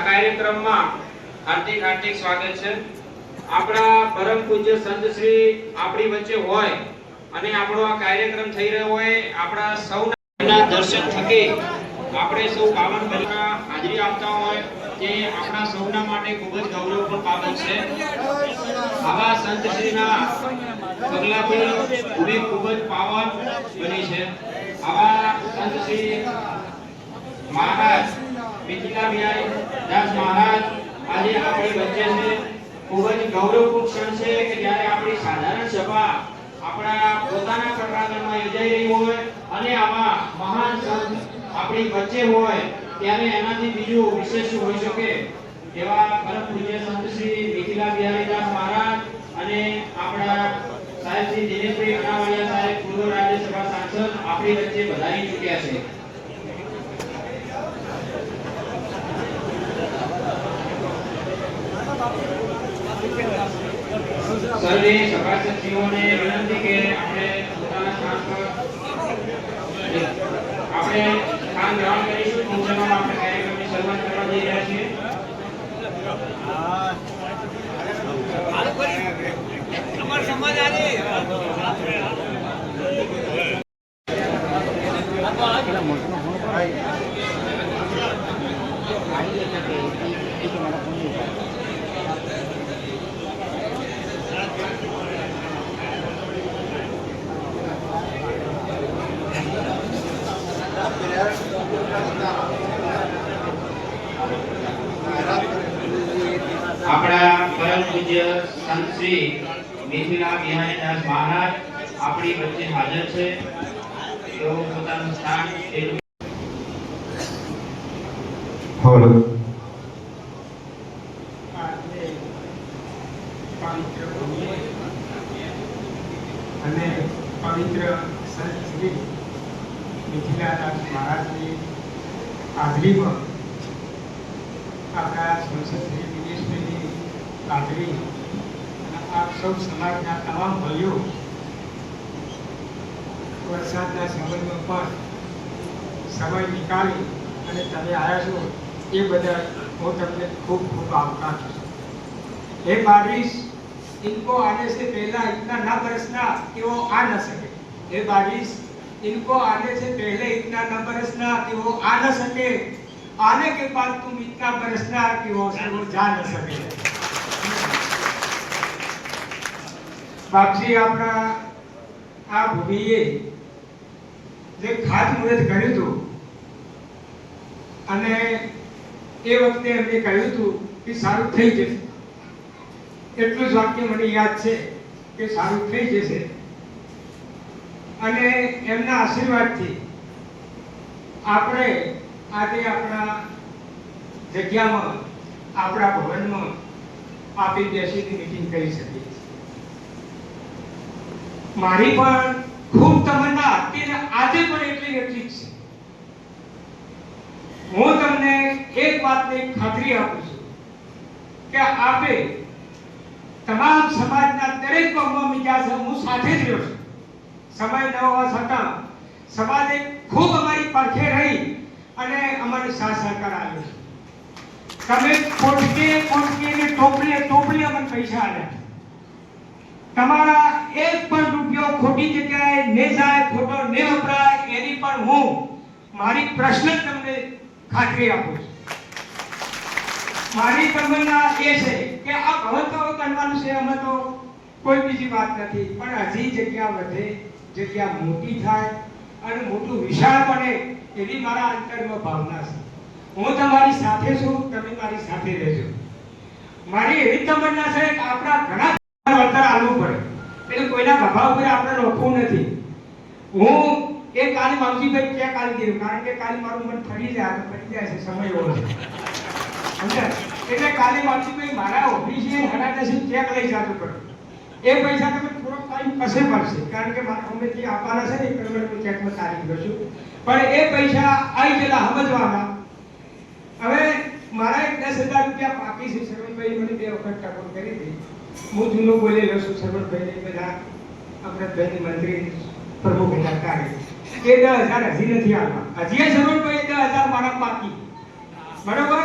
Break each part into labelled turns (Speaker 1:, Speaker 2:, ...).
Speaker 1: કાર્યક્રમમાં હાર્દિક હાર્દિક સ્વાગત છે। આપણા પરમ પૂજ્ય સંત શ્રી આપણી વચ્ચે હોય અને આપણો આ કાર્યક્રમ થઈ રહ્યો હોય, આપણા સૌના દર્શન થકી આપણે સૌ પાવન બલિના હાજરી આપતા હોય તે આપણા સૌના માટે ખૂબ જ ગૌરવપૂર્ણ બાબત છે। આવા સંત શ્રીના પગલાથી ભૂમિ ખૂબ જ પાવન બની છે। આવા સંત શ્રી મહારાજ મિથિલા બિહારી દાસ મહારાજ આજે આપણી વચ્ચે છે। ખૂબ જ ગૌરવપૂર્ણ ક્ષણ છે કે જ્યારે આપણી સાધારણ સભા આપણા પોતાના કટરાગણમાં યોજાઈ રહી હોય અને આવા મહાન સંત આપણી વચ્ચે હોય ત્યારે એનાથી બીજું વિશેષ હોઈ શકે એવા પરમ પૂજ્ય સંત શ્રી મિથિલા બિહારી દાસ મહારાજ અને આપણા સાહેબ શ્રી દિનેશભાઈ અનાવાડિયા સાહેબ પૂર્વ રાજ્યસભા સાંસદ આપણી વચ્ચે વધારી ચૂક્યા છે। સર્વે સભાસદજીઓને વિનંતી કે આપણે પોતાના સ્થાન પર આપણે સ્થાન ગ્રહણ કરીશું। ટૂંક સમયમાં આપણે કાર્યક્રમની શરૂઆત કરવા જઈ રહ્યા છીએ। અમાર સમાજ આલે આપણા પરમ પૂજ્ય સંત શ્રી મિથિલા બિહારી દાસ મહારાજ આપણી વચ્ચે હાજર છે। તેઓ પોતાનું સ્થાન
Speaker 2: અને પવિત્ર સંત શ્રી મિથિલા દાસ મહારાજની હાજરીમાં આપણા સંસદ શ્રી દિનેશભાઈની હાજરી અને આપ સૌ સમાજના તમામ ભાઈઓ વરસાદના સમયમાં પણ સમય નીકાળી અને તમે આવ્યા છો એ બદલ હું તમને ખૂબ ખૂબ આભાર છું। हे बारिश इनको आने से पहला इतना ना बरसना कि वो आ न सके। हे बारिश इनको आने से पहले इतना न बरसना कि वो आ न सके। आने के बाद तुम इतना बरसना कि वो जा न सके। बापजी अपना आ भूमिए જે ખાતમુહૂર્ત કર્યું હતું અને એ વખતે એમને કહ્યું હતું કે સારું થઈ જશે। એટલું જ વાક્ય મને યાદ છે કે સારું થઈ જશે અને એમના આશીર્વાદથી આપણે આજે આપણા જગ્યામાં આપણા ભવનમાં આપી બેસીને મીટિંગ કરી શકીએ છીએ। મારી પણ ખૂબ તમન્ના હતી અને આજે પણ એટલી જ છે। હું તમને એક વાતની ખાતરી આપું છું કે આપે તમામ સમાજના દરેક વર્ગમાં મીડિયા છે હું સાથે જ રહ્યો છું। સમય ન હોવા છતાં સમાજે ખૂબ અમારી પડખે રહી અને અમને સાથ સહકાર આપ્યો છે। તમે કોટકે ને ટોપલી અમને પૈસા આપ્યા। તમારા એક પણ રૂપિયો ખોટી જગ્યાએ ન જાય, ખોટો ન વપરાય એની પણ હું મારી પ્રશ્ન તમને ખાતરી આપું છું। મારી તમન્ના એ છે કે આ ભવન તો કરવાનું છે, અમે તો કોઈ બીજી વાત નથી, પણ હજી જગ્યા વધે, જગ્યા મોટી થાય અને મોટું વિશાળ બને એવી મારા અંતરમાં ભાવના છે। હું તમારી સાથે છું, તમે મારી સાથે રહેજો। મારી એવી તમન્ના છે કે આપણા ઘણા વળતર આલવું પડે, એટલે કોઈના ખભા ઉપર આપણે રોકવું નથી। હું એ કાલે માવજીભાઈ ક્યાં કાલે દીધું, કારણ કે કાલે મારું મન ફરી જાય છે, સમય એવો છે સમજ્યા। એટલે કાલે માવજીભાઈ મારા ઓફિસે 10:30 ચેક લઈ જતો પડે। એ પૈસા તમે થોડોક ટાઈમ કશે પડશે, કારણ કે મારા હમેથી આપવાના છે ને એ પ્રમાણે ચેકમાં તારીખ લઈશું, પણ એ પૈસા આવી ગયેલા સમજવાના. હવે મારા એક 10,000 રૂપિયા બાકી છે. સરવણભાઈ મને 2 વખત ટકોર કરી હતી. હું જૂનો બોલેલો છું સરવણભાઈને, બધા અમૃતભાઈની મંત્રી પ્રમુખ હતા ત્યારે. એ 10,000 હજી નથી આવવા. હજી સરવણભાઈ 10,000 મારા બાકી, બરોબર.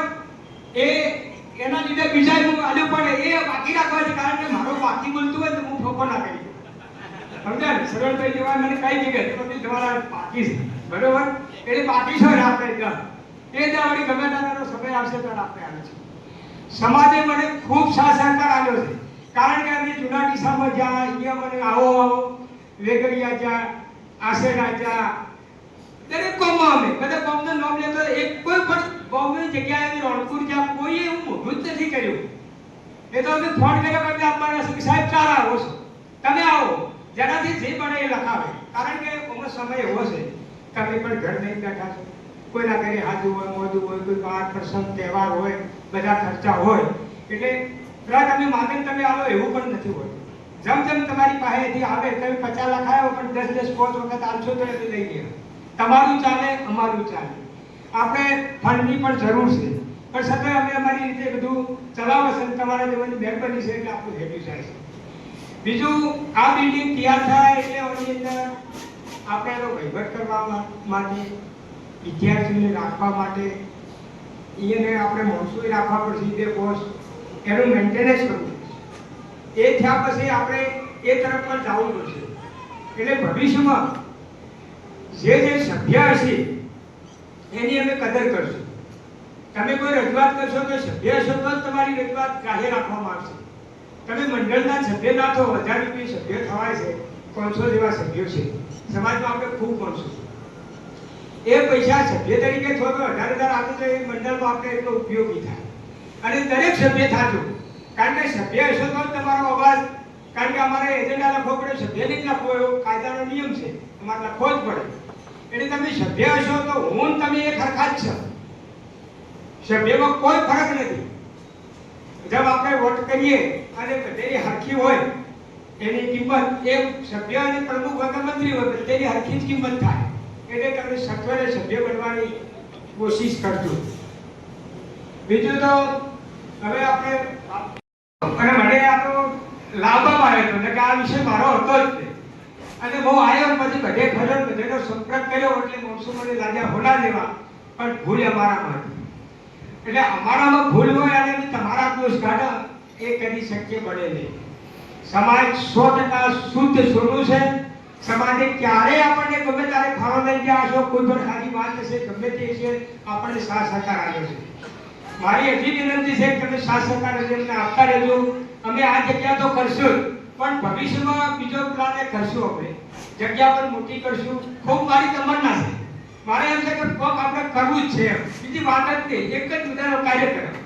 Speaker 2: એના લીધે બીજા હું આલ્યું, પણ એ બાકી રાખવા છે, કારણ કે મારો બાકી બોલતું હોય તો હું ફોકો ના કરી દઉં. સમજ્યા ને? સરવણભાઈ જેવા મને કઈ જગ્યાએ તો તમારા બાકી છે, બરોબર. એટલે બાકી છો આપણે એ જ આપણી ગમે તારાનો સમય આવશે ત્યારે આપણે આવે છે. સમાજે મને ખૂબ સાથ સહકાર આપ્યો છે, કારણ કે અમે જૂના ડીસામાં જ્યાં અહીંયા મને આવો વેગડિયા જ્યાં આશેરા જ્યાં દરેક ગામમાં અમે બધા ગામનું નામ લેતો એક કોઈ પણ ગામની જગ્યાએ રણપુર જ્યાં કોઈ એવું મોટું જ નથી કર્યું. એ તો અમે ફોન કર્યો કે આપવાના છે કે સાહેબ ચાર આવો છો, તમે આવો, જેનાથી જે બને એ લખાવે. કારણ કે અમુક સમય એવો છે તમે પણ ઘર નહીં બેઠા છો, કોઈના ઘરે હાજુ હોય, મોજું હોય, કોઈ વાર પ્રસંગ તહેવાર હોય, બધા ખર્ચા હોય, એટલે તમે માગણ તમે આવો એવું પણ નથી હોતું. જેમ જેમ તમારી પાસેથી આવે તમે 50 લાખ આવ્યો પણ 10 5 વખત આવશો તો એ લઈ ગયા. તમારું ચાલે, અમારું ચાલે. આપણે ફંડની પણ જરૂર છે, પણ છતાં અમે અમારી રીતે બધું ચલાવો છે. તમારા જેવાની મહેરબાની છે એટલે આપણું હેડ્યું જાય છે. બીજું, આ બિલ્ડિંગ તૈયાર થાય એટલે એની અંદર આપણે એનો વહીવટ કરવા માટે, વિદ્યાર્થીઓને રાખવા માટે, એને આપણે માણસોએ રાખવા પડશે, 2 પોસ્ટ, એનું મેન્ટેનન્સ કરવું પડશે. એ થયા પછી આપણે એ તરફ પણ જવું પડશે. એટલે ભવિષ્યમાં જે સભ્ય હશે એની અમે કદર કરશું. તમે કોઈ રજૂઆત કરશો તો સભ્ય હશો તો જ તમારી રજૂઆત જાહેર રાખવામાં આવશે. તમે મંડળના સભ્ય ના થો, 1000 રૂપિયા સભ્ય થવાય છે, 500 જેવા સભ્યો છે સમાજમાં, આપણે ખૂબ માણસો. એ પૈસા સભ્ય તરીકે થો તો 18,000 આપે તો એ મંડળમાં આપણે એટલો ઉપયોગી થાય. અને દરેક સભ્ય થાજો, કારણ કે સભ્ય હશો તો તમારો અવાજ, કારણ કે અમારે એજન્ડા લખવો પડે, સભ્યને જ લખવો એવો કાયદાનો નિયમ છે, અમારે લખવો જ પડે. એટલે તમે સભ્ય હશો તો હું તમે એક હરખા જ છો, સભ્યમાં કોઈ ફરક નથી. જબ આપણે વોટ કરીએ અને બધેની હરખી હોય એની કિંમત, એક સભ્ય અને પ્રમુખ હોય કે મંત્રી હોય બધેની હરખી જ કિંમત થાય. એટલે તમે સત્વરે સભ્ય બનવાની કોશિશ કરજો. બીજું તો હવે આપણે અને મને આ તો લાભ આવ્યો હતો કે આ વિષય મારો હતો જ નહીં. અને બહુ આવ્યો પછી બધે ફર્યો, બધેનો સંપર્ક કર્યો એટલે માણસો મને લાગ્યા હોલા જેવા, પણ ભૂલ અમારામાં હતી. એટલે અમારામાં ભૂલ હોય અને તમારા દોષ કાઢો એ કરી શકીએ બને નહીં. સમાજ 100% શુદ્ધ સોનું છે. સમાજે ક્યારે આપણને ગમે ત્યારે ફાળો લઈ ગયા હશો, કોઈ પણ સારી વાત હશે, ગમે તે છે, આપણને સાથ સહકાર આવ્યો છે. મારી હજી વિનંતી છે કે તમે સાથ સહકાર અમને આપતા રહેજો. અમે આ જગ્યા તો કરશું, પણ ભવિષ્યમાં બીજો પ્લાન કરશું. આપણે જગ્યા પણ મોટી કરશું. ખૂબ મારી તમન્ના છે, મારે એમ છે કે કોક આપણે કરવું જ છે, બીજી વાત જ નહીં. એક જ મુદ્દાનો કાર્યક્રમ.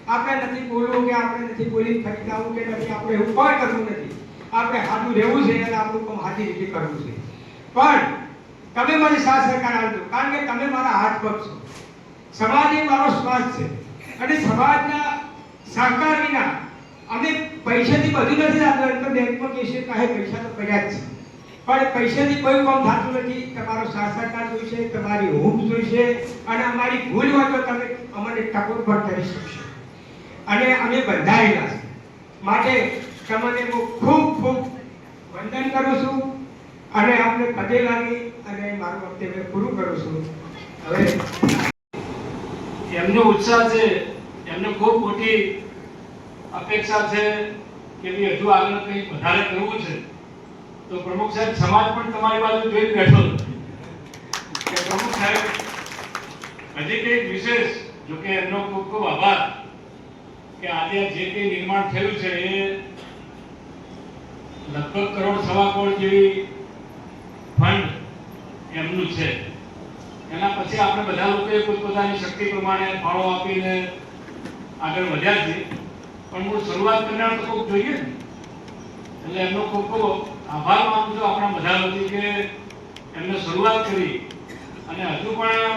Speaker 2: આપણે નથી બોલવું કે આપણે નથી બોલી ફરી આવું કે નથી, આપણે એવું કોઈ કરવું નથી. આપણે હાથું રહેવું છે અને આપણું કામ હાથી રીતે કરવું છે. પણ તમે મને સાથ સહકાર આપજો, કારણ કે તમે મારા હાથ પગ છો. સમાજ એ મારો શ્વાસ છે અને સમાજના સહકાર વિના અમે પૈસાથી બધું નથી થતું. તો બેંકમાં કહેશે કે પૈસા તો કર્યા જ છે, પણ પૈસાથી કોઈ કામ થતું નથી. તમારો સાથ સહકાર જોઈશે, તમારી ઊંઘ જોઈશે, અને અમારી ભૂલ હોય તો તમે અમને ટકોર પણ કરી શકશો. અને અમે બંધાયેલા છે, માટે તમને હું ખૂબ ખૂબ વંદન કરું છું અને આપણે પદે લાગી અને મારું વક્તવ્ય પૂરું કરું છું. હવે
Speaker 3: એમનો ઉત્સાહ છે, એમને ખૂબ મોટી અપેક્ષા છે કે હજુ આગળ કંઈ વધારે કરવું છે. તો પ્રમુખ સાહેબ, સમાજ પણ તમારી બાજુ જોઈ બેઠો કે પ્રમુખ સાહેબ હજી કંઈક વિશેષ, જો કે એમનો ખૂબ ખૂબ આભાર કે આજે જે કંઈ નિર્માણ થયું છે એ લગભગ 1.25 કરોડ જેવી ફંડ એમનું છે. એના પછી આપણે બધા લોકોએ પોતપોતાની શક્તિ પ્રમાણે ફાળો આપીને આગળ વધ્યા છીએ, પણ મૂળ શરૂઆત કરનાર તો કોઈક જોઈએ ને. એટલે એમનો ખૂબ ખૂબ આભાર માનું છું આપણા બધા લોકો કે એમને શરૂઆત કરી અને હજુ પણ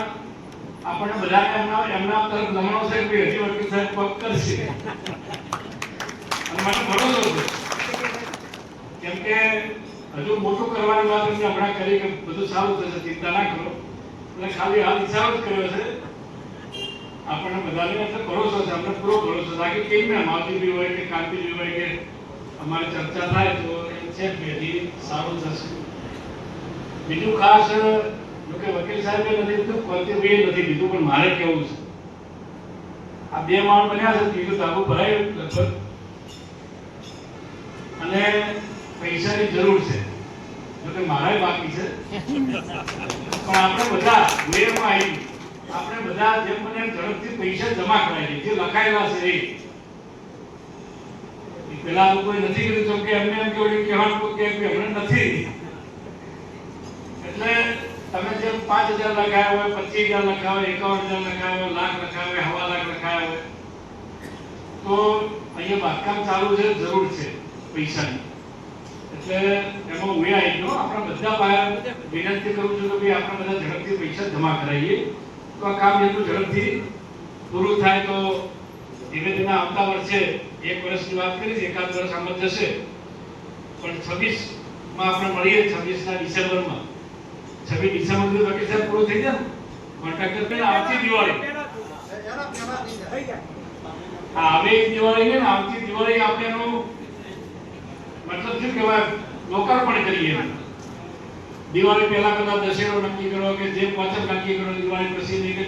Speaker 3: આપણે બધાને એમના તરફ લમણો છે કે હજી વખત સાહેબ પગ કરશે અને મને ભરોસો છે. કેમ કે હજુ મોટું કરવાની વાત એમને હમણાં કરી કે બધું સારું થશે, ચિંતા ના કરો. એટલે ખાલી હાલ હિસાબ જ કર્યો છે. આપણને બધાને એટલે ભરોસો છે, અમને પૂરો ભરોસો છે. બાકી કેમ ને માવજીભાઈ હોય કે કાંતિભાઈ હોય કે અમારી ચર્ચા થાય તો એમ છે કે હજી સારું થશે. બીજું ખાસ જો કે વકીલ સાહેબે નથી લીધું, કાંતિભાઈએ નથી લીધું, પણ મારે કેવું છે આ 2 માળ બન્યા છે, ત્રીજું ધાબુ ભરાયું લગભગ, અને પૈસાની જરૂર છે. જો કે મારે બાકી છે, પણ આપણે બધા વેરમાં આવી આપણે બધા જેમ બને એમ ઝડપથી પૈસા જમા કરાવીએ. જે લખાયેલા છે એ પેલા લોકોએ નથી કર્યું, તો કે એમને એમ કહેવાનું કે હમણાં નથી. એટલે તમે જેમ 5,000 લખાયા હોય, 25,000 લખાયા હોય, 51,000 લખાયા હોય, લાખ લખાયા હોય, 1.5 લાખ લખાયા હોય, તો અહીંયા બાંધકામ ચાલુ છે, જરૂર છે પૈસાની. એટલે એમાં હું આવી ગયો. આપણે બધા બહાર વિનંતી કરું છું કે ભાઈ આપણે બધા ઝડપથી પૈસા જમા કરાવીએ, તો આ કામ એટલું ઝડપથી પૂરું થાય. તો ધીમે ધીમે આવતા વર્ષે 1 વર્ષની વાત કરી છે, 1 વર્ષ આમ જ જશે, પણ 26માં આપણે મળીએ. 26ના ડિસેમ્બરમાં, 26 ડિસેમ્બર સુધી બાકી સાહેબ પૂરું થઈ જાય ને કોન્ટ્રાક્ટર પહેલા આવતી દિવાળી હવે દિવાળી ને આવતી દિવાળી આપણે એનું મતલબ શું કહેવાય લોકાર્પણ કરીએ. દિવાળી પહેલા કદાચ દશેરો નક્કી કરો કે જે 5 નક્કી કરો, દિવાળી પછી નહીં કે